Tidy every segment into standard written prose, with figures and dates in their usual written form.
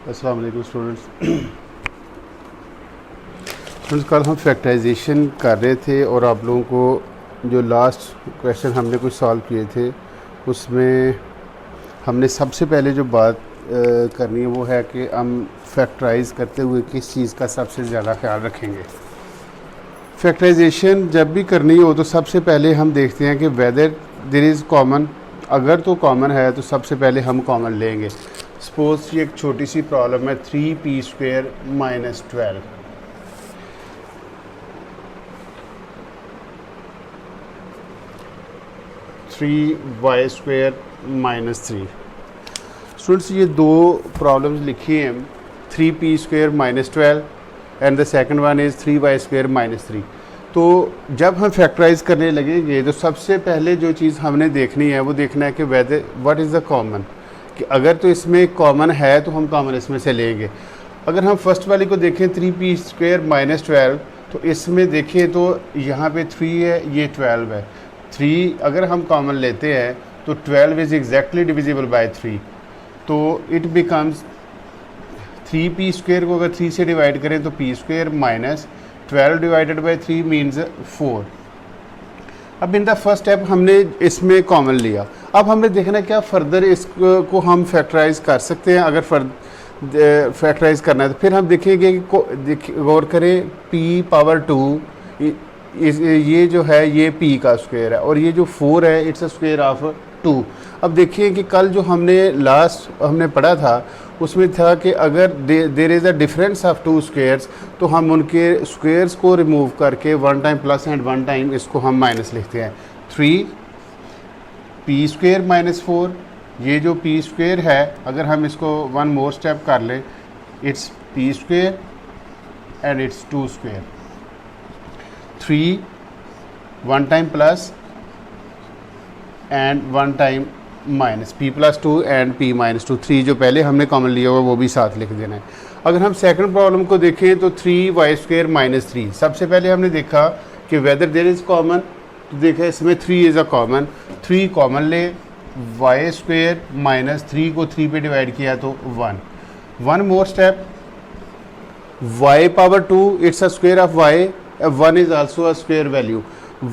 अस्सलाम वालेकुम स्टूडेंट्स। कल हम फैक्टराइजेशन कर रहे थे और आप लोगों को जो लास्ट क्वेश्चन हमने कुछ सॉल्व किए थे उसमें हमने सबसे पहले जो बात करनी है वो है कि हम फैक्टराइज करते हुए किस चीज़ का सबसे ज़्यादा ख्याल रखेंगे। फैक्टराइजेशन जब भी करनी हो तो सबसे पहले हम देखते हैं कि वेदर देयर इज़ कॉमन, अगर तो कॉमन है तो सबसे पहले हम कॉमन लेंगे। सपोज ये एक छोटी सी प्रॉब्लम है 3p² minus 12। (3y² minus 3). Students ये दो प्रॉब्लम्स लिखी हैं, 3p² minus 12 and the second one is 3y² minus 3। तो जब हम फैक्टराइज करने लगेंगे तो सबसे पहले जो चीज़ हमने देखनी है वो देखना है कि whether what is the common, कि अगर तो इसमें कॉमन है तो हम कॉमन इसमें से लेंगे। अगर हम फर्स्ट वाली को देखें 3p² माइनस 12, तो इसमें देखें तो यहाँ पे 3 है, ये 12 है। 3 अगर हम कॉमन लेते हैं तो 12 इज़ एग्जैक्टली डिविजिबल बाय 3, तो इट बिकम्स 3p² को अगर 3 से डिवाइड करें तो p² minus 12 divided by 3 means 4। अब इन द फर्स्ट स्टेप हमने इसमें कॉमन लिया। अब हमने देखना क्या फ़र्दर इसको हम फैक्टराइज कर सकते हैं। अगर फैक्टराइज करना है तो फिर हम देखेंगे कि गौर करें p⁻², ये जो है ये p का स्क्वायर है और ये जो 4 है इट्स अ स्क्वायर ऑफ 2। अब देखिए कि कल जो हमने पढ़ा था उसमें था कि अगर there is a difference of 2 squares तो हम उनके स्क्वायर्स को रिमूव करके 1 टाइम प्लस एंड 1 टाइम इसको हम माइनस लिखते हैं। 3p² माइनस 4, ये जो p² है अगर हम इसको 1 मोर स्टेप कर लें it's p² and it's 2²। 3 1 time plus and 1 time minus, p+2 and p-2। 3 जो पहले हमने कॉमन लिया हुआ वो भी साथ लिख देना है। अगर हम सेकंड प्रॉब्लम को देखें तो 3y² माइनस 3। सबसे पहले हमने देखा कि वेदर देयर इज़ कॉमन, तो देखा इसमें 3 इज़ अ कॉमन, 3 कॉमन ले, y² माइनस 3 को 3 पे डिवाइड किया तो 1 मोर step, y⁻² it's a square of y, 1 is also a square value.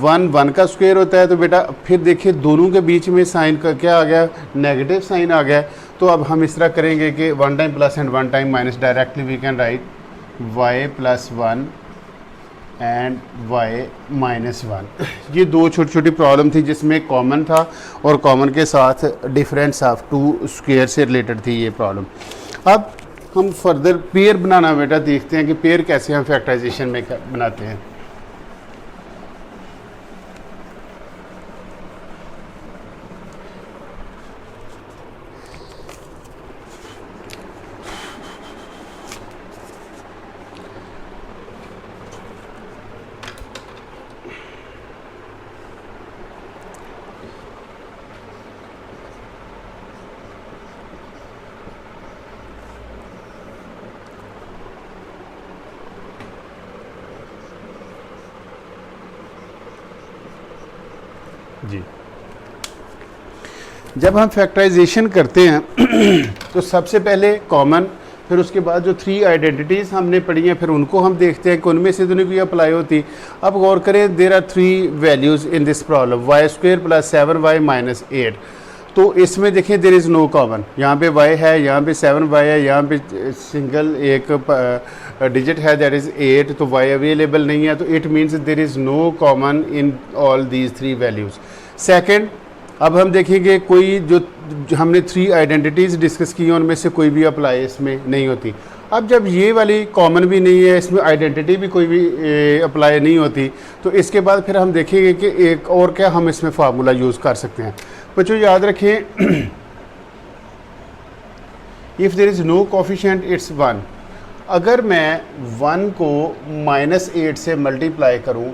1 का स्क्वायर होता है तो बेटा फिर देखिए दोनों के बीच में साइन का क्या आ गया, नेगेटिव साइन आ गया। तो अब हम इस तरह करेंगे कि 1 time plus and 1 time minus, directly we can write y+1 and y-1। ये दो छोटी छोटी प्रॉब्लम थी जिसमें कॉमन था और कॉमन के साथ डिफरेंस ऑफ 2 स्क्वायर से रिलेटेड थी ये प्रॉब्लम। अब हम फर्दर पेयर बनाना बेटा देखते हैं कि पेयर कैसे हम फैक्टराइजेशन में बनाते हैं। जी, जब हम फैक्टराइजेशन करते हैं तो सबसे पहले कॉमन, फिर उसके बाद जो 3 आइडेंटिटीज़ हमने पढ़ी हैं फिर उनको हम देखते हैं कि उनमें से तो नहीं कोई अप्लाई होती। अब गौर करें there are 3 values in this problem, y² plus 7y minus 8। तो इसमें देखें देयर इज़ नो कॉमन, यहाँ पे y है, यहाँ पे 7y है, यहाँ पे सिंगल एक डिजिट है दैट इज़ 8, तो y अवेलेबल नहीं है, तो it means there is no common in all these 3 values. Second, अब हम देखेंगे कोई जो हमने 3 आइडेंटिटीज़ डिस्कस की हैं उनमें से कोई भी अप्लाई इसमें नहीं होती। अब जब ये वाली कॉमन भी नहीं है, इसमें आइडेंटिटी भी कोई भी अप्लाई नहीं होती, तो इसके बाद फिर हम देखेंगे कि एक और क्या हम इसमें फार्मूला यूज़ कर सकते हैं। बच्चों याद रखें if there is no coefficient it's 1। अगर मैं 1 को -8 से मल्टीप्लाई करूँ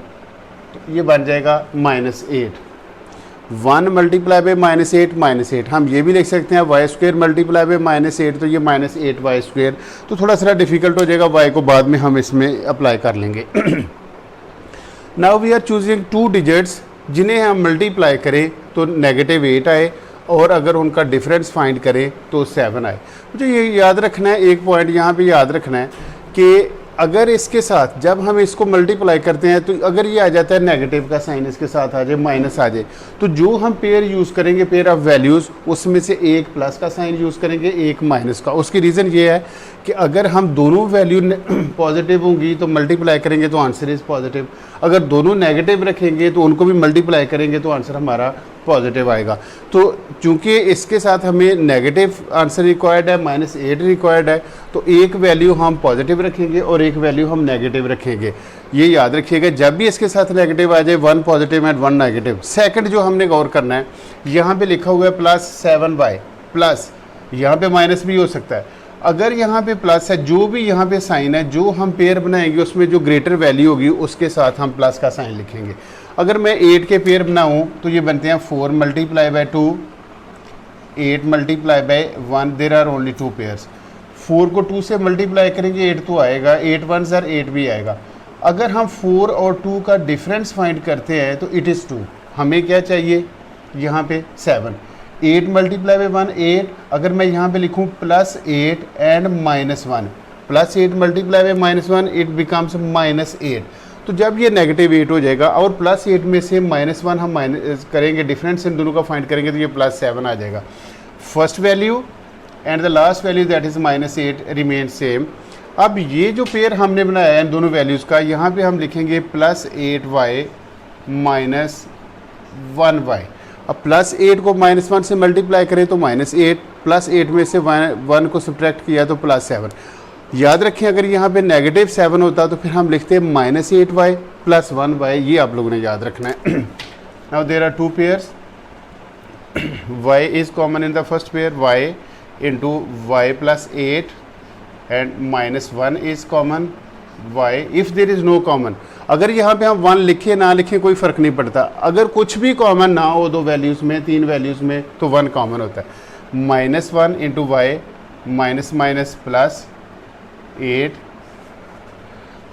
तो ये बन जाएगा -8। 1 मल्टीप्लाई बाई -8 हम ये भी लिख सकते हैं y² मल्टीप्लाई बाई -8, तो ये -8y²। तो थोड़ा सा डिफ़िकल्ट हो जाएगा, y को बाद में हम इसमें अप्लाई कर लेंगे। Now we are choosing 2 digits जिन्हें हम मल्टीप्लाई करें तो -8 आए और अगर उनका डिफरेंस फाइंड करें तो 7 आए। मुझे ये याद रखना है, एक पॉइंट यहाँ पे याद रखना है कि अगर इसके साथ जब हम इसको मल्टीप्लाई करते हैं तो अगर ये आ जाता है नेगेटिव का साइन इसके साथ आ जाए, माइनस आ जाए, तो जो हम पेयर यूज़ करेंगे पेयर ऑफ वैल्यूज़, उसमें से एक प्लस का साइन यूज़ करेंगे, एक माइनस का। उसकी रीज़न ये है कि अगर हम दोनों वैल्यू पॉजिटिव होंगी तो मल्टीप्लाई करेंगे तो आंसर इज़ पॉजिटिव, अगर दोनों नेगेटिव रखेंगे तो उनको भी मल्टीप्लाई करेंगे तो आंसर हमारा पॉजिटिव आएगा। तो चूंकि इसके साथ हमें नेगेटिव आंसर रिक्वायर्ड है, -8 रिक्वायर्ड है, तो एक वैल्यू हम पॉजिटिव रखेंगे और एक वैल्यू हम नेगेटिव रखेंगे। ये याद रखिएगा, जब भी इसके साथ नेगेटिव आ जाए 1 पॉजिटिव एंड 1 नेगेटिव। सेकंड जो हमने गौर करना है, यहाँ पे लिखा हुआ है +7y प्लस, यहाँ पे माइनस भी हो सकता है। अगर यहाँ पे प्लस है, जो भी यहाँ पे साइन है, जो हम पेयर बनाएंगे उसमें जो ग्रेटर वैल्यू होगी उसके साथ हम प्लस का साइन लिखेंगे। अगर मैं 8 के पेयर बनाऊँ तो ये बनते हैं 4 multiply by 2, 8 multiply by 1, there are only 2 pairs. 4 को 2 से मल्टीप्लाई करेंगे 8 तो आएगा, 8 1 8 भी आएगा। अगर हम 4 और 2 का डिफरेंस फाइंड करते हैं तो इट इज़ 2। हमें क्या चाहिए यहाँ पे 7। 8 मल्टीप्लाई बाय 1 8, अगर मैं यहाँ पे लिखूँ +8 and -1, +8 multiply by -1 it becomes -8। तो जब ये -8 हो जाएगा और +8 में से -1 हम माइनस करेंगे, डिफरेंस इन दोनों का फाइंड करेंगे तो ये +7 आ जाएगा। First value and the last value that is -8 remain same. अब ये जो पेयर हमने बनाया है इन दोनों वैल्यूज़ का, यहाँ पे हम लिखेंगे +8y -1y। अब +8 को -1 से मल्टीप्लाई करें तो -8, +8 में से 1 को सब्ट्रैक्ट किया तो +7। याद रखें, अगर यहाँ पे -7 होता तो फिर हम लिखते हैं -8y + 1y। ये आप लोगों ने याद रखना है। Now there are 2 pairs, y is common in the first pair, y into y plus 8 and -1 is common, y if there is no common। अगर यहाँ पे हम 1 लिखें ना लिखें कोई फ़र्क नहीं पड़ता, अगर कुछ भी कॉमन ना हो दो वैल्यूज़ में, 3 वैल्यूज़ में, तो 1 कॉमन होता है। -1 इंटू वाई +8।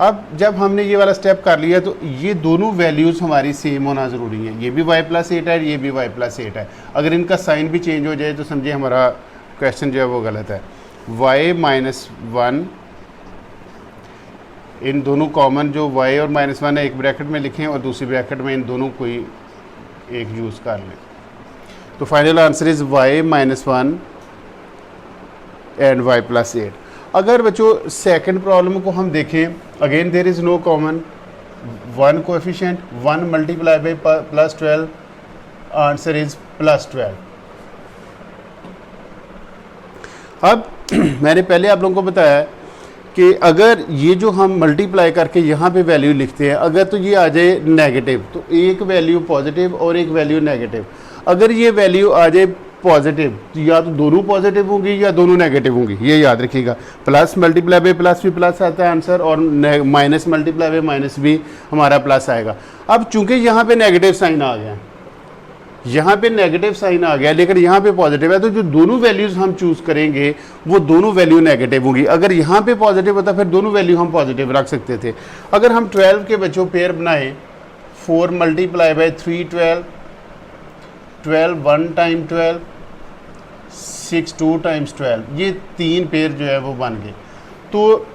अब जब हमने ये वाला स्टेप कर लिया तो ये दोनों वैल्यूज़ हमारी सेम होना ज़रूरी है। ये भी y +8 है, ये भी y +8 है। अगर इनका साइन भी चेंज हो जाए तो समझिए हमारा क्वेश्चन जो है वो गलत है। y -1, इन दोनों कॉमन जो y और -1 है एक ब्रैकेट में लिखें और दूसरी ब्रैकेट में इन दोनों को एक यूज़ कर लें। तो final answer is y -1 and y +8। अगर बच्चों सेकंड प्रॉब्लम को हम देखें, again there is no common, 1 coefficient, 1 multiply by +12, answer is +12। अब मैंने पहले आप लोगों को बताया कि अगर ये जो हम मल्टीप्लाई करके यहाँ पे वैल्यू लिखते हैं, अगर तो ये आ जाए नेगेटिव तो एक वैल्यू पॉजिटिव और एक वैल्यू नेगेटिव। अगर ये वैल्यू आ जाए पॉजिटिव तो या तो दोनों पॉजिटिव होंगी या दोनों नेगेटिव होंगी, ये याद रखिएगा। प्लस मल्टीप्लाई बाय प्लस भी प्लस आता है आंसर, और माइनस मल्टीप्लाई बाय माइनस भी हमारा प्लस आएगा। अब चूंकि यहाँ पे नेगेटिव साइन आ गया, यहाँ पे नेगेटिव साइन आ गया लेकिन यहाँ पे पॉजिटिव है, तो जो दोनों वैल्यूज़ हम चूज़ करेंगे वो दोनों वैल्यू नेगेटिव होंगी। अगर यहाँ पे पॉजिटिव होता फिर दोनों वैल्यू हम पॉजिटिव रख सकते थे। अगर हम 12 के बच्चों पेयर बनाए, 4 मल्टीप्लाई बाय 3 12, 12 1 टाइम 12, 6 2 टाइम्स 12, ये 3 पेयर जो है वो बन गए। तो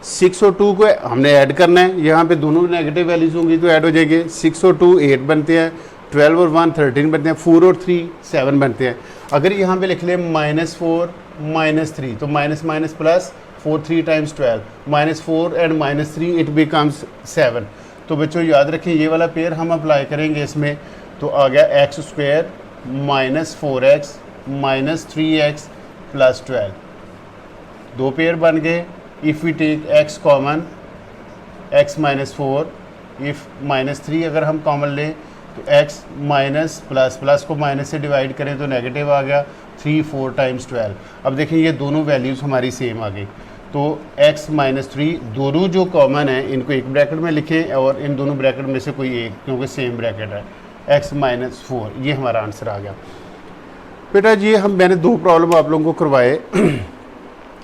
6 और 2 को हमने ऐड करना है, यहाँ पे दोनों नेगेटिव वैल्यूज होंगी तो ऐड हो जाएंगे। 6 और 2 8 बनते हैं, 12 और 1 13 बनते हैं, 4 और 3 7 बनते हैं। अगर यहाँ पे लिख लें -4 -3 तो minus minus plus 4 3 times 12, -4 and -3 it becomes 7। तो बच्चों याद रखें ये वाला पेयर हम अप्लाई करेंगे इसमें, तो आ गया x² -4x -3x +12, 2 पेयर बन गए। If we take x common, x -4, if -3 अगर हम कॉमन लें तो x माइनस प्लस को माइनस से डिवाइड करें तो नेगेटिव आ गया, 3 4 टाइम्स 12। अब देखें ये दोनों वैल्यूज़ हमारी सेम आ गई, तो x -3 दोनों जो कॉमन है इनको एक ब्रैकेट में लिखें और इन दोनों ब्रैकेट में से कोई एक, क्योंकि सेम ब्रैकेट है, x -4, ये हमारा आंसर आ गया। बेटा जी मैंने 2 प्रॉब्लम आप लोगों को करवाए।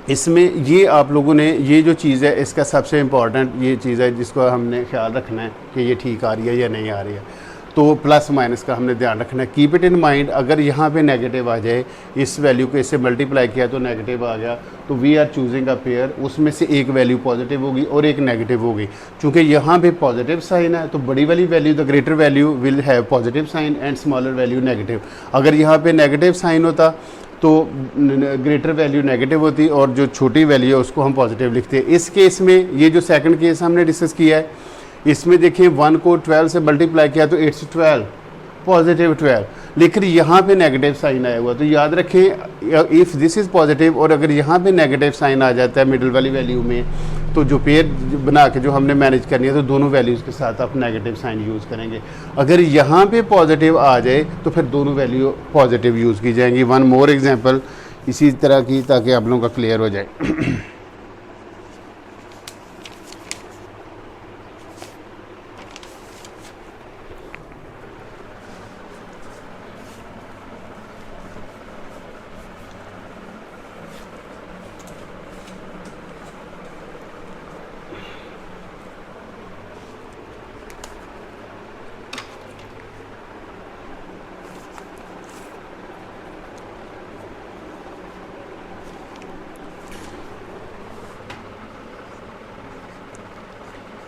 इसमें ये आप लोगों ने ये जो चीज़ है इसका सबसे इम्पॉर्टेंट ये चीज़ है जिसको हमने ख्याल रखना है कि ये ठीक आ रही है या नहीं आ रही है। तो प्लस माइनस का हमने ध्यान रखना है। कीप इट इन माइंड, अगर यहाँ पे नेगेटिव आ जाए, इस वैल्यू को इससे मल्टीप्लाई किया तो नेगेटिव आ गया, तो we are choosing a pair, उसमें से एक वैल्यू पॉजिटिव होगी और एक नेगेटिव होगी। चूँकि यहाँ पे पॉजिटिव साइन है तो बड़ी वाली value, the greater value will have positive sign and smaller value negative. अगर यहाँ पे नेगेटिव साइन होता तो ग्रेटर वैल्यू नेगेटिव होती और जो छोटी वैल्यू है उसको हम पॉजिटिव लिखते हैं। इस केस में, ये जो सेकंड केस हमने डिस्कस किया है, इसमें देखिए 1 को 12 से मल्टीप्लाई किया तो इट्स 12, पॉजिटिव 12, लेकिन यहाँ पे नेगेटिव साइन आया हुआ। तो याद रखें, इफ़ दिस इज़ पॉजिटिव और अगर यहाँ पे नेगेटिव साइन आ जाता है मिडिल वाली वैल्यू में, तो जो पेयर बना के जो हमने मैनेज करनी है तो दोनों वैल्यूज़ के साथ आप नेगेटिव साइन यूज़ करेंगे। अगर यहाँ पे पॉजिटिव आ जाए तो फिर दोनों वैल्यू पॉजिटिव यूज़ की जाएंगी। वन मोर एग्जांपल इसी तरह की, ताकि आप लोगों का क्लियर हो जाए।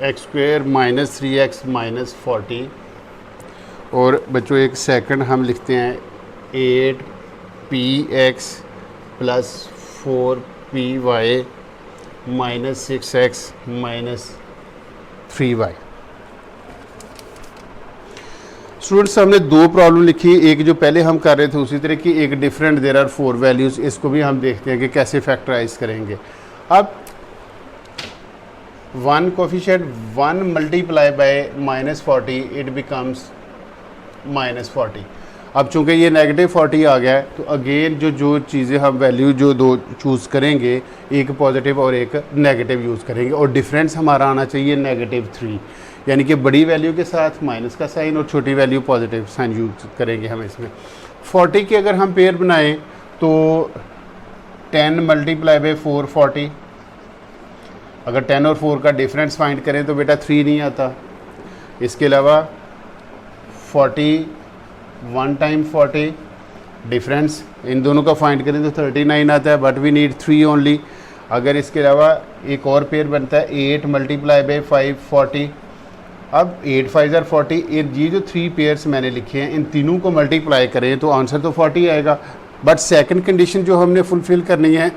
X square minus 3x minus 40, और बच्चों एक सेकंड हम लिखते हैं 8px plus 4py minus 6x minus 3y। Students, हमने दो प्रॉब्लम लिखी, एक जो पहले हम कर रहे थे उसी तरह की, एक डिफरेंट, देयर आर 4 वैल्यूज़। इसको भी हम देखते हैं कि कैसे फैक्टराइज करेंगे। अब 1 coefficient 1 multiply bye minus 40, it becomes minus 40। अब चूंकि ये नेगेटिव 40 आ गया है तो अगेन जो चीज़ें हम वैल्यू जो दो चूज़ करेंगे, एक पॉजिटिव और एक नेगेटिव यूज़ करेंगे, और डिफरेंस हमारा आना चाहिए -3, यानी कि बड़ी वैल्यू के साथ माइनस का साइन और छोटी वैल्यू पॉजिटिव साइन यूज़ करेंगे हम इसमें। 40 की अगर हम पेयर बनाएं तो 10 मल्टीप्लाई बाय 4 40, अगर 10 और 4 का डिफरेंस फाइंड करें तो बेटा 3 नहीं आता। इसके अलावा 40 1 टाइम 40 डिफरेंस इन दोनों का फाइंड करें तो 39 आता है, बट वी नीड 3 ओनली। अगर इसके अलावा एक और पेयर बनता है 8 मल्टीप्लाई बाय 5 40, अब 8 5 ज़ार 40, ये जो 3 पेयर्स मैंने लिखे हैं इन तीनों को मल्टीप्लाई करें तो आंसर तो 40 आएगा। बट सेकंड कंडीशन जो हमने फुलफ़िल करनी है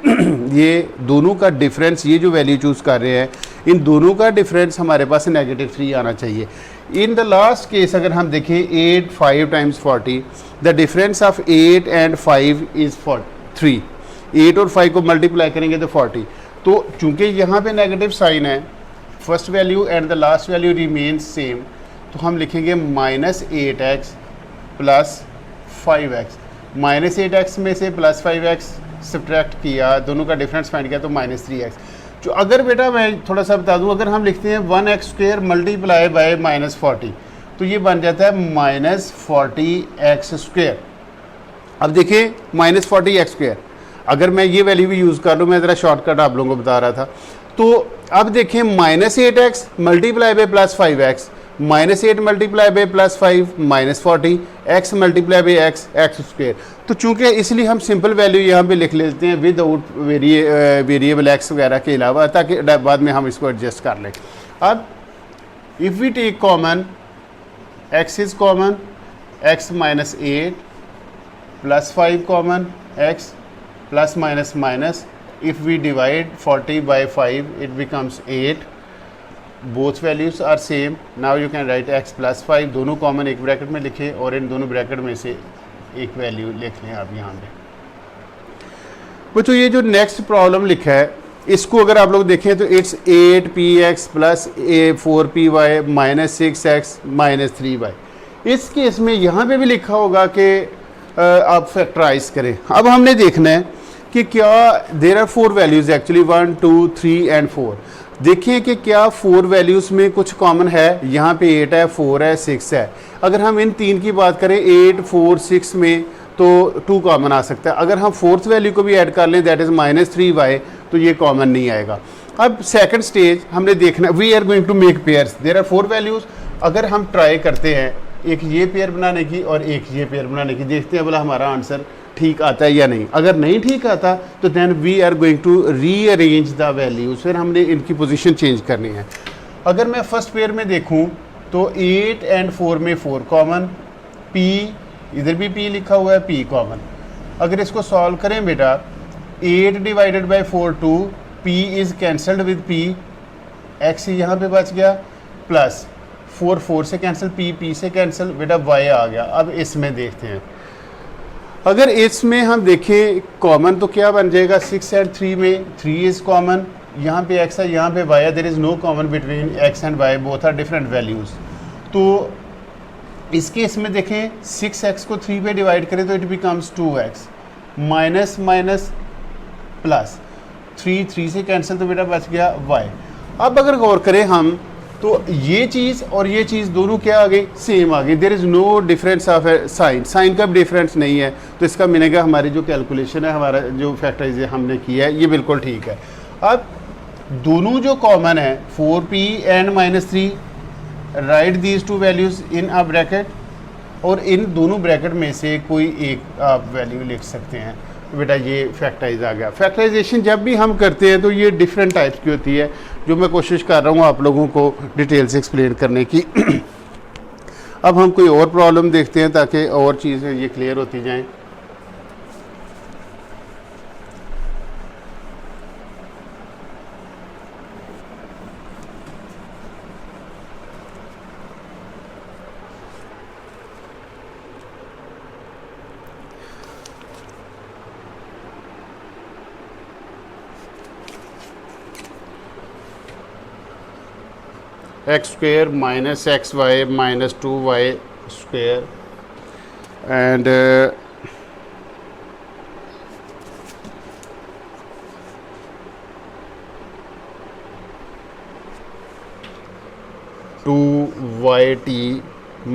ये दोनों का डिफरेंस, ये जो वैल्यू चूज़ कर रहे हैं इन दोनों का डिफरेंस हमारे पास -3 आना चाहिए। इन द लास्ट केस अगर हम देखें 8 5 times 40, the difference of 8 and 5 is 3। 8 और 5 को मल्टीप्लाई करेंगे तो 40। तो चूँकि यहाँ पे नेगेटिव साइन है, first value and the last value remains same, तो हम लिखेंगे -8x प्लस 5x। -8x में से +5x सब्ट्रैक्ट किया, दोनों का डिफरेंस फाइंड किया तो -3x। जो अगर बेटा मैं थोड़ा सा बता दूं, अगर हम लिखते हैं 1x² मल्टीप्लाई बाय -40 तो ये बन जाता है -40x²। अब देखिए -40x², अगर मैं ये वैल्यू भी यूज़ कर लूँ, मैं ज़रा शॉर्टकट आप लोगों को बता रहा था, तो अब देखें -8x multiply by +5x, -8 multiply bye +5 -40, x multiply by x² तो चूंकि इसलिए हम सिंपल वैल्यू यहाँ पे लिख लेते हैं विदाउट वेरिएबल x वगैरह के अलावा, ताकि बाद में हम इसको एडजस्ट कर लें। अब if we take common, x is common, x -8 +5 common, x plus minus minus, if we divide 40 by 5 it becomes 8, both values are same, now you can write x plus 5, दोनों कॉमन एक bracket में लिखें और इन दोनों bracket में से एक value लिख लें आप यहाँ पे। बच्चों ये जो नेक्स्ट प्रॉब्लम लिखा है इसको अगर आप लोग देखें तो it's 8px plus 4py minus 6x minus 3y। इस केस में यहाँ पे भी लिखा होगा कि आप फैक्टराइज करें। अब हमने देखना है कि क्या there are 4 values actually 1 2 3 and 4। देखिए कि क्या 4 वैल्यूज़ में कुछ कॉमन है, यहाँ पे 8 है, 4 है, 6 है। अगर हम इन 3 की बात करें 8 4 6 में तो 2 कॉमन आ सकता है। अगर हम फोर्थ वैल्यू को भी ऐड कर लें दैट इज़ -3y तो ये कॉमन नहीं आएगा। अब सेकंड स्टेज हमने देखना, we are going to make pairs, there are 4 values. अगर हम ट्राई करते हैं एक ये पेयर बनाने की और एक ये पेयर बनाने की, देखते हैं बोला हमारा आंसर ठीक आता है या नहीं। अगर नहीं ठीक आता तो then we are going to rearrange the values, फिर हमने इनकी पोजीशन चेंज करनी है। अगर मैं फर्स्ट पेयर में देखूं तो 8 एंड 4 में 4 कॉमन, p इधर भी p लिखा हुआ है, p कॉमन। अगर इसको सॉल्व करें बेटा 8 divided by 4 2, p is cancelled with p, x यहाँ पे बच गया, प्लस 4 4 से कैंसिल, p से कैंसिल, बेटा y आ गया। अब इसमें देखते हैं, अगर इसमें हम देखें कॉमन तो क्या बन जाएगा, 6 एंड 3 में 3 इज़ कॉमन, यहाँ पे x है यहाँ पे y है, there is no common between x and y, both are different values. तो इस केस में देखें 6x को 3 पे डिवाइड करें तो it becomes 2x, minus minus plus, 3 से कैंसिल तो बेटा बच गया y। अब अगर गौर करें हम तो ये चीज़ और ये चीज़ दोनों क्या आ गई, सेम आ गई, there is no difference of sign, sign का भी डिफरेंस नहीं है। तो इसका मिलेगा हमारी जो कैलकुलेशन है, हमारा जो फैक्टराइज हमने किया है ये बिल्कुल ठीक है। अब दोनों जो कॉमन है 4p and -3, right these two values in a bracket, और इन दोनों ब्रैकेट में से कोई एक आप वैल्यू लिख सकते हैं। तो बेटा ये फैक्टराइज आ गया। फैक्टराइजेशन जब भी हम करते हैं तो ये डिफरेंट टाइप्स की होती है, जो मैं कोशिश कर रहा हूँ आप लोगों को डिटेल से एक्सप्लेन करने की। अब हम कोई और प्रॉब्लम देखते हैं ताकि और चीज़ें ये क्लियर होती जाएं। x square minus xy minus 2y square and 2yt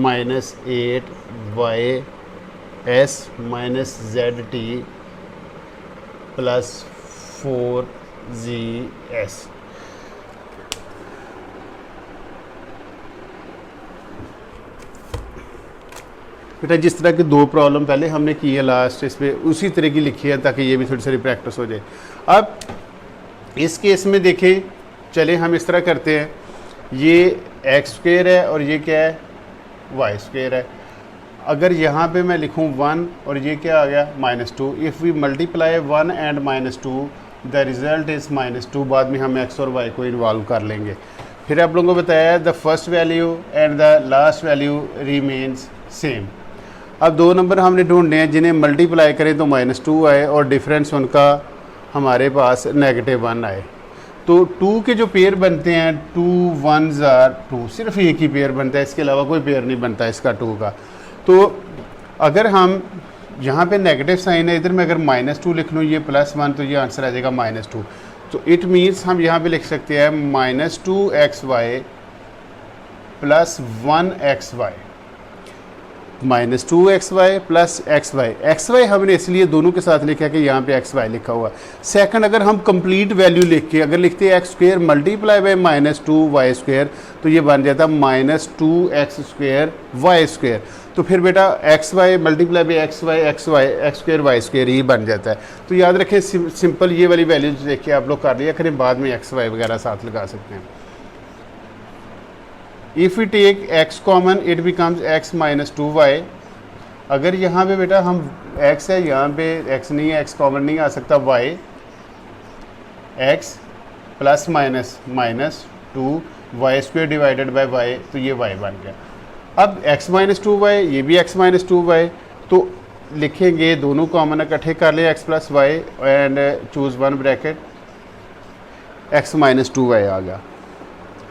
minus 8ys minus zt plus 4zs। बेटा जिस तरह की दो प्रॉब्लम पहले हमने की है लास्ट, इस पर उसी तरह की लिखी है ताकि ये भी थोड़ी सारी प्रैक्टिस हो जाए। अब इस केस में देखें, चले हम इस तरह करते हैं, ये एक्स स्क्वेयर है और ये क्या है, वाई स्क्वेयर है। अगर यहाँ पे मैं लिखूँ 1 और ये क्या आ गया -2, if we multiply 1 and -2 the result is -2। बाद में हम एक्स और वाई को इन्वॉल्व कर लेंगे। फिर आप लोगों को बताया the first value and the last value remains same. अब दो नंबर हमने ढूंढने हैं जिन्हें मल्टीप्लाई करें तो -2 आए और डिफरेंस उनका हमारे पास -1 आए। तो 2 के जो पेयर बनते हैं 2 1s are 2, सिर्फ एक ही पेयर बनता है, इसके अलावा कोई पेयर नहीं बनता इसका 2 का। तो अगर हम यहाँ पे नेगेटिव साइन है, इधर में अगर -2 लिख लूँ, ये +1, तो ये आंसर आ जाएगा -2। तो इट मीन्स हम यहाँ पे लिख सकते हैं -2xy + 1xy, -2xy + xy। xy हमने इसलिए दोनों के साथ लिखा है कि यहाँ पे xy लिखा हुआ। सेकंड, अगर हम कंप्लीट वैल्यू लिख के अगर लिखते हैं x² × -2y², तो ये बन जाता -2x² y²। तो फिर बेटा xy × xy x² y² ही बन जाता है। तो याद रखें, सिंपल ये वाली वैल्यूज देख के आप लोग कर लिया करें, बाद में xy वगैरह साथ लगा सकते हैं। If we take x common it becomes x - 2y। अगर यहाँ पे बेटा हम x है, यहाँ पे x नहीं है, x कॉमन नहीं आ सकता, y x ± -2y² divided by y, तो ये y बन गया। अब x - 2y, ये भी x - 2y, तो लिखेंगे दोनों कॉमन इकट्ठे कर ले x + y and choose one bracket, x - 2y आ गया,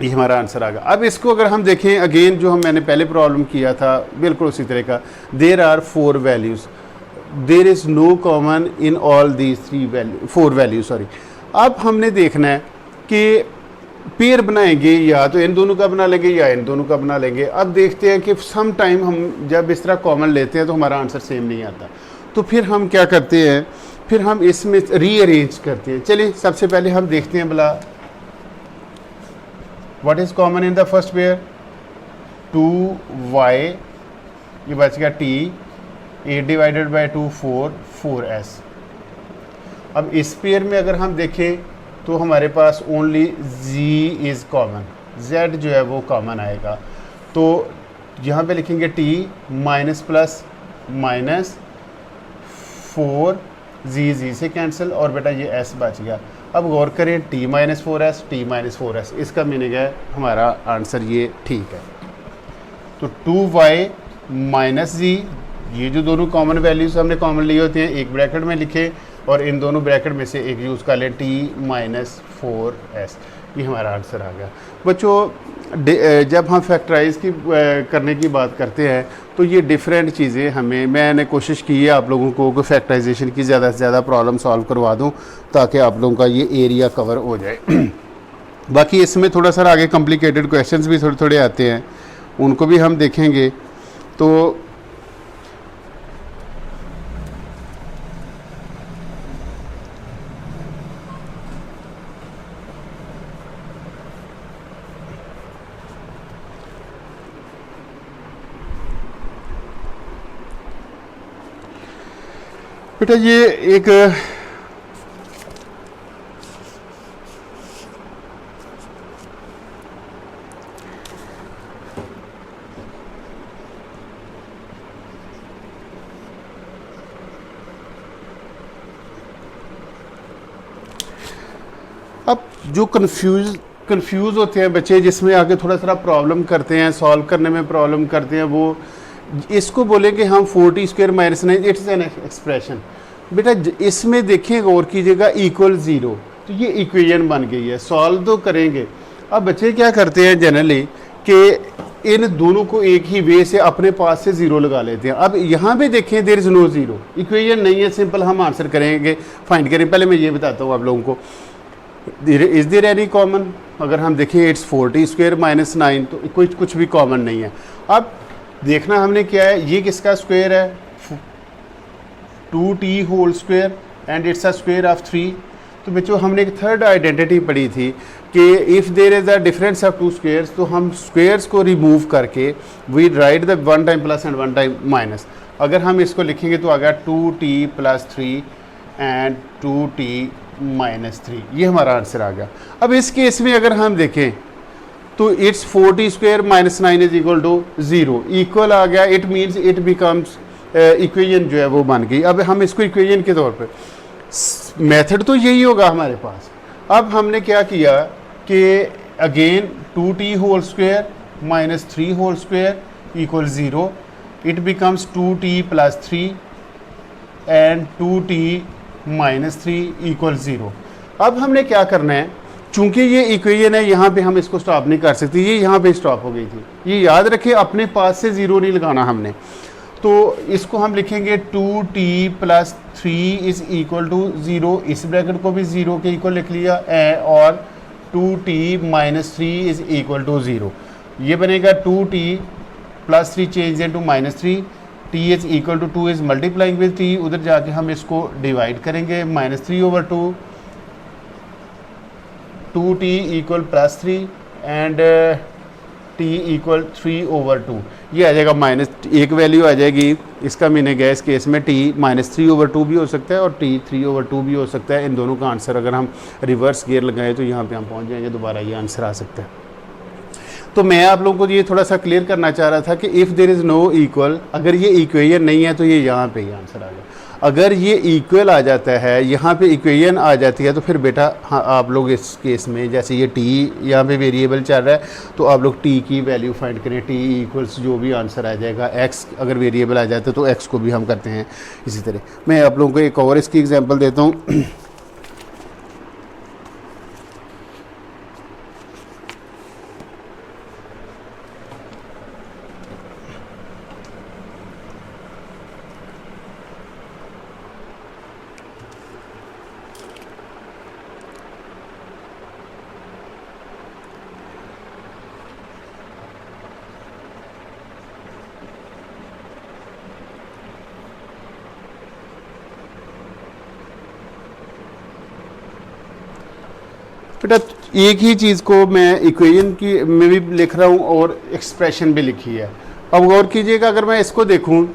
ये हमारा आंसर आ गया। अब इसको अगर हम देखें अगेन, जो मैंने पहले प्रॉब्लम किया था बिल्कुल उसी तरह का, there are 4 values, there is no common in all these 4 values, sorry. अब हमने देखना है कि पेयर बनाएंगे या तो इन दोनों का बना लेंगे या इन दोनों का बना लेंगे। अब देखते हैं कि सम टाइम हम जब इस तरह कॉमन लेते हैं तो हमारा आंसर सेम नहीं आता, तो फिर हम क्या करते हैं, फिर हम इसमें रीअरेंज करते हैं। चलिए सबसे पहले हम देखते हैं भला what is common in the first pair, 2y ये बच गया टी, 8 डिवाइडेड बाई 2 4s। अब इस पेयर में अगर हम देखें तो हमारे पास only z is common, z जो है वो कॉमन आएगा। तो यहाँ पे लिखेंगे t minus plus minus 4, z से कैंसिल और बेटा ये s बच गया। अब गौर करें t माइनस 4s, इसका मीनिंग है हमारा आंसर ये ठीक है। तो 2y माइनस z, ये जो दोनों कॉमन वैल्यूज़ हमने कॉमन लिए होते हैं एक ब्रैकेट में लिखे और इन दोनों ब्रैकेट में से एक यूज़ कर लें t माइनस 4s, ये हमारा आंसर आ गया। बच्चों जब हम फैक्टराइज की करने की बात करते हैं तो ये डिफरेंट चीज़ें मैंने कोशिश की है आप लोगों को फैक्टराइजेशन की ज़्यादा से ज़्यादा प्रॉब्लम सॉल्व करवा दूं ताकि आप लोगों का ये एरिया कवर हो जाए। बाकी इसमें थोड़ा सा आगे कॉम्प्लिकेटेड क्वेश्चंस भी थोड़े थोड़े आते हैं, उनको भी हम देखेंगे। तो बेटा ये एक अब जो कंफ्यूज होते हैं बच्चे, जिसमें आगे थोड़ा सा प्रॉब्लम करते हैं, सॉल्व करने में प्रॉब्लम करते हैं, वो इसको बोलेंगे हम 4t square minus 9, it's an expression. बेटा इसमें देखें गौर कीजिएगा इक्वल 0, तो ये इक्वेशन बन गई है, सॉल्व तो करेंगे। अब बच्चे क्या करते हैं जनरली कि इन दोनों को एक ही वे से अपने पास से 0 लगा लेते हैं। अब यहाँ पे देखें देयर इज़ नो 0, इक्वेशन नहीं है, सिंपल हम आंसर करेंगे, फाइंड करें। पहले मैं ये बताता हूँ आप लोगों को, इज़ देयर एनी कॉमन? अगर हम देखें इट्स 4t स्क्वायर माइनस 9, तो कुछ भी कॉमन नहीं है। अब देखना हमने क्या है, ये किसका स्क्वायर है, 2t whole square and it's a square of 3। तो बच्चों हमने एक थर्ड आइडेंटिटी पढ़ी थी कि if there is a difference of 2 squares, तो हम स्क्वायर्स को रिमूव करके we write the 1 time plus and 1 time minus. अगर हम इसको लिखेंगे तो आ गया 2t plus 3 and 2t minus 3, ये हमारा आंसर आ गया। अब इस केस में अगर हम देखें तो it's 4t square minus 9 is equal to 0, equal आ गया, it means it becomes equation जो है वो बन गई। अब हम इसको इक्वेशन के तौर पे, मेथड तो यही होगा हमारे पास। अब हमने क्या किया कि again 2t whole square minus 3 whole square equal 0, it becomes 2t plus 3 and 2t minus 3 equal 0। अब हमने क्या करना है, चूंकि ये इक्वेशन है यहाँ पे हम इसको स्टॉप नहीं कर सकते, ये यहाँ पे स्टॉप हो गई थी, ये याद रखें, अपने पास से 0 नहीं लगाना हमने। तो इसको हम लिखेंगे 2t plus 3 is equal to 0, इस ब्रैकेट को भी 0 के इक्वल लिख लिया, और 2t minus 3 is equal to 0। ये बनेगा 2t plus 3 change into minus 3, t is equal to 2 is multiplying with t, उधर जाके हम इसको डिवाइड करेंगे, minus 3 over 2, 2t equal plus 3 and t equal 3 over 2, ये आ जाएगा माइनस, एक वैल्यू आ जाएगी। इसका मीनिंग है इस केस में t माइनस 3 ओवर 2 भी हो सकता है और t 3 ओवर 2 भी हो सकता है। इन दोनों का आंसर अगर हम रिवर्स गियर लगाएं तो यहाँ पे हम पहुँच जाएंगे, दोबारा ये आंसर आ सकता है। तो मैं आप लोगों को ये थोड़ा सा क्लियर करना चाह रहा था कि if there is no equal, अगर ये इक्वेशन नहीं है तो ये यहाँ पे ही आंसर आ गया। अगर ये इक्वल आ जाता है, यहाँ पे इक्वेशन आ जाती है, तो फिर बेटा हाँ आप लोग इस केस में जैसे ये t यहाँ पे वेरिएबल चल रहा है, तो आप लोग t की वैल्यू फाइंड करें, t इक्वल्स जो भी आंसर आ जाएगा, x अगर वेरिएबल आ जाता है तो x को भी हम करते हैं इसी तरह। मैं आप लोगों को एक और इसकी एग्जाम्पल देता हूँ। बेटा एक ही चीज़ को मैं इक्वेशन की में भी लिख रहा हूँ और एक्सप्रेशन भी लिखी है। अब गौर कीजिएगा, अगर मैं इसको देखूं,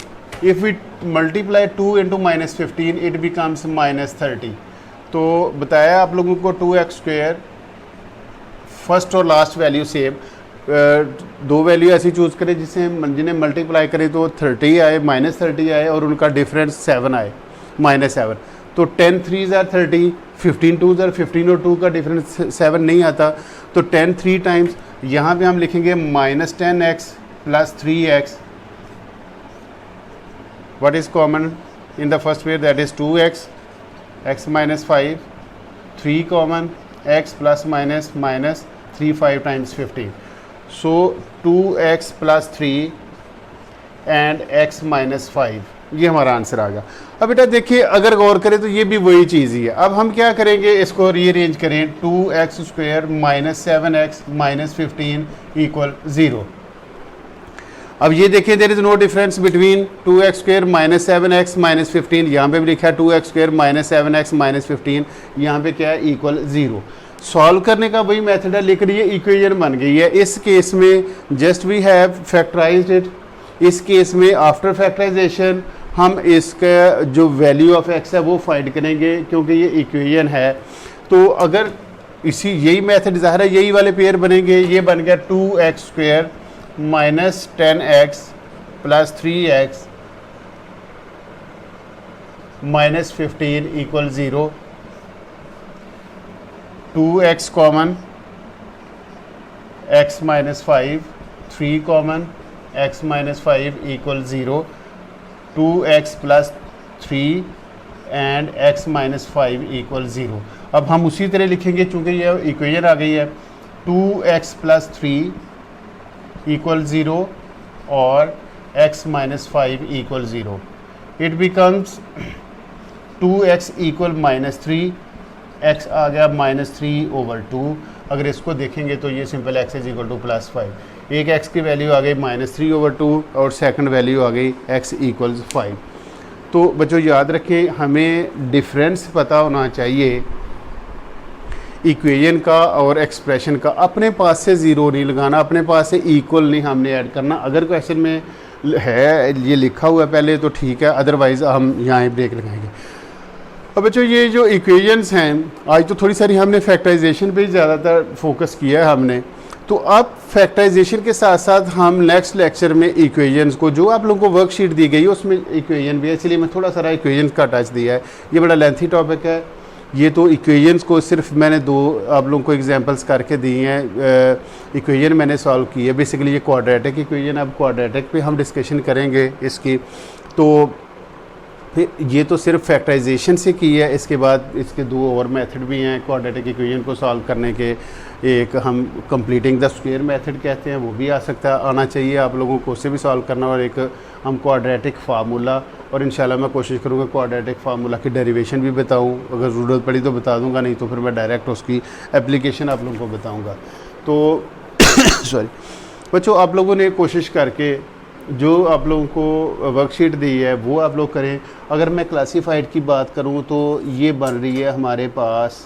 if we multiply 2 into -15 it becomes -30। तो बताया आप लोगों को 2x², फर्स्ट और लास्ट वैल्यू सेम, दो वैल्यू ऐसी चूज़ करें जिन्हें मल्टीप्लाई करें तो 30 आए, -30 आए और उनका डिफरेंस 7 आए, -7। तो 10 3s are 30, 15 2s are 15 और 2 का डिफरेंस 7 नहीं आता। तो 10 3 टाइम्स, यहाँ पे हम लिखेंगे -10x + 3x। what is common in the first pair, that is 2x, x - 5, 3 common, x ± -3 5 times 15, so 2x + 3 and x - 5, ये हमारा आंसर आ गया। अब बेटा देखिए, अगर गौर करें तो ये भी वही चीज़ ही है। अब हम क्या करेंगे, इसको रीअरेंज करें, 2x² - 7x - 15 = 0। अब ये देखिए, there is no difference between 2x² - 7x - 15, यहाँ पे भी लिखा है 2x² - 7x - 15, यहाँ पे क्या है, =0। सॉल्व करने का वही मेथड है, लेकिन ये इक्वेशन बन गई है। इस केस में just we have factorised it. इस केस में आफ्टर फैक्टराइजेशन हम इसका जो वैल्यू ऑफ x है वो फाइंड करेंगे, क्योंकि ये इक्वेशन है। तो अगर यही मेथड ज़ाहिर है, यही वाले पेयर बनेंगे। ये बन गया 2x² - 10x + 3x - 15 = 0। 2x common, x - 5, 3 common, x - 5 = 0। 2x + 3 and x - 5 = 0। अब हम उसी तरह लिखेंगे, चूँकि ये इक्वेशन आ गई है। 2x + 3 = 0 और x - 5 = 0। It becomes 2x = -3, x आ गया -3/2। अगर इसको देखेंगे तो ये सिंपल x = +5। एक x की वैल्यू आ गई -3/2 और सेकंड वैल्यू आ गई x = 5। तो बच्चों याद रखें, हमें डिफरेंस पता होना चाहिए इक्वेशन का और एक्सप्रेशन का। अपने पास से ज़ीरो नहीं लगाना, अपने पास से इक्वल नहीं हमने ऐड करना। अगर क्वेश्चन में है ये लिखा हुआ है पहले तो ठीक है, अदरवाइज़ हम यहाँ ब्रेक लगाएंगे। अब बच्चों ये जो इक्वेशंस हैं, आज तो थोड़ी सारी हमने फैक्टराइजेशन पे ही ज़्यादातर फोकस किया है हमने। तो अब फैक्टराइजेशन के साथ साथ हम नेक्स्ट लेक्चर में इक्वेशंस को, जो आप लोगों को वर्कशीट दी गई है उसमें इक्वेशन भी है, इसलिए मैं थोड़ा सारा इक्वेशंस का टच दिया है। ये बड़ा लेंथी टॉपिक है। ये तो इक्वेशंस को सिर्फ मैंने दो आप लोगों को एग्जांपल्स करके दी हैं। इक्वेशन मैंने सॉल्व की है, बेसिकली ये क्वाड्रेटिक इक्वेशन। अब क्वाड्रेटिक पे हम डिस्कशन करेंगे इसकी। तो ये तो सिर्फ फैक्टराइजेशन से की है, इसके बाद इसके दो और मेथड भी हैं क्वाड्रेटिक इक्वेशन को सॉल्व करने के। एक हम कंप्लीटिंग द स्क्वायर मेथड कहते हैं, वो भी आ सकता है, आना चाहिए आप लोगों को, उससे भी सॉल्व करना। और एक हम क्वाड्रेटिक फार्मूला, और इंशाल्लाह मैं कोशिश करूँगा क्वाड्रेटिक फार्मूला की डेरिवेशन भी बताऊँ। अगर ज़रूरत पड़ी तो बता दूँगा, नहीं तो फिर मैं डायरेक्ट उसकी एप्लीकेशन आप लोगों को बताऊँगा। तो सॉरी बच्चों, आप लोगों ने कोशिश करके जो आप लोगों को वर्कशीट दी है वो आप लोग करें। अगर मैं क्लासीफाइड की बात करूं तो ये बन रही है हमारे पास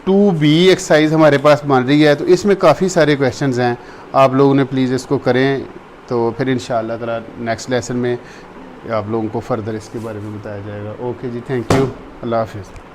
2B एक्सरसाइज हमारे पास बन रही है। तो इसमें काफ़ी सारे क्वेश्चंस हैं, आप लोगों ने प्लीज़ इसको करें। तो फिर इंशाअल्लाह ताला नेक्स्ट लेसन में आप लोगों को फर्दर इसके बारे में बताया जाएगा। ओके जी, थैंक यू, अल्लाह हाफिज़।